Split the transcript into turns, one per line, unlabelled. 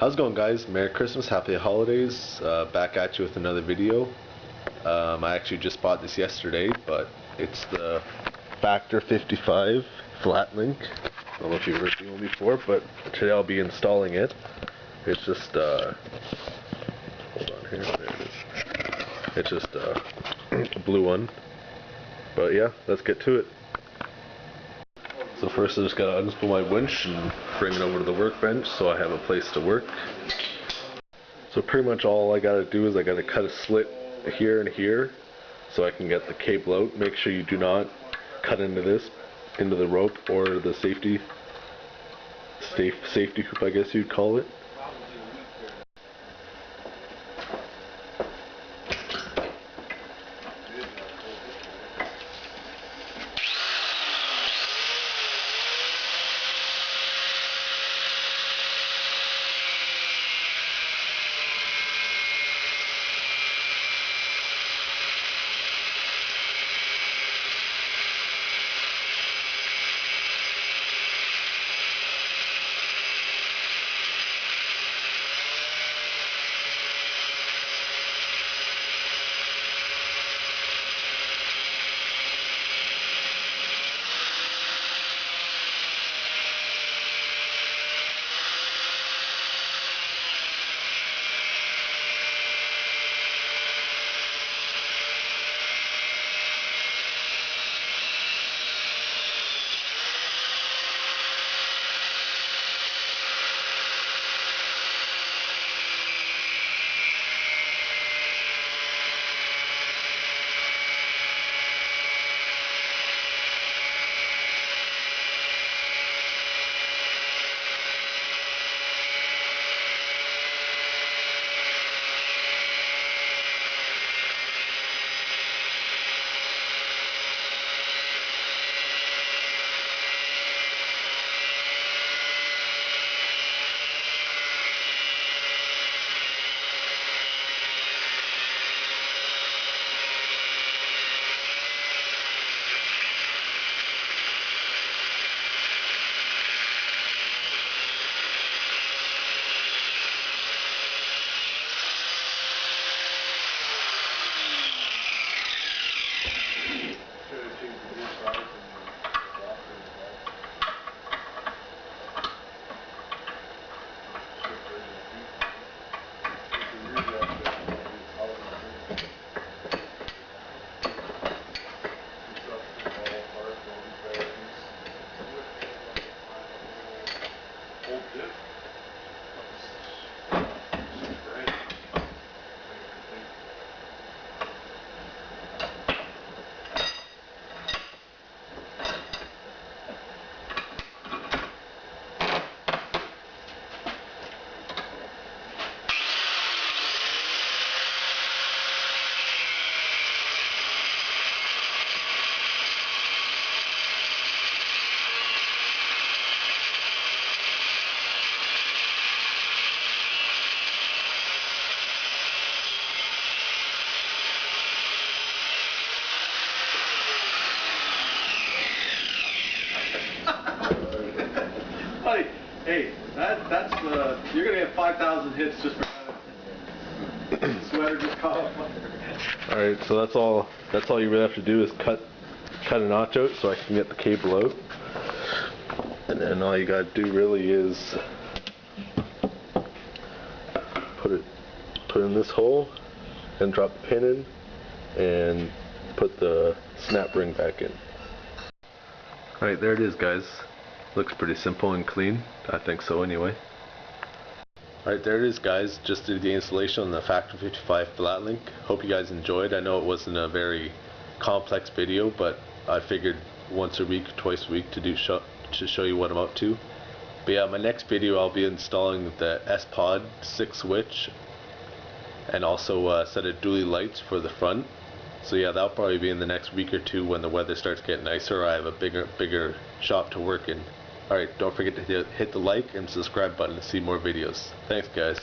How's it going, guys? Merry Christmas, Happy Holidays. Back at you with another video. I actually just bought this yesterday, but it's the Factor 55 flat link. I don't know if you've ever seen one before, but today I'll be installing it. It's just hold on here, there it is. It's just a blue one. But yeah, let's get to it. So first I just gotta unspool my winch and bring it over to the workbench so I have a place to work. So pretty much all I gotta do is I gotta cut a slit here and here so I can get the cable out. Make sure you do not cut into the rope or the safety hoop, I guess you'd call it.
Hey, that's you're gonna get 5,000 hits just for that. Sweater just caught on fire.
Alright, so that's all you really have to do is cut a notch out so I can get the cable out. And then all you gotta do really is put it in this hole and drop the pin in and put the snap ring back in. Alright, there it is, guys. Looks pretty simple and clean. I think so anyway. Alright, there it is, guys. Just did the installation on the Factor 55 flat link. Hope you guys enjoyed. I know it wasn't a very complex video, but I figured once a week, twice a week to show you what I'm up to. But yeah, my next video I'll be installing the S-Pod 6 switch and also a set of dually lights for the front. So yeah, that'll probably be in the next week or two when the weather starts getting nicer. I have a bigger shop to work in. Alright, don't forget to hit the like and subscribe button to see more videos. Thanks, guys.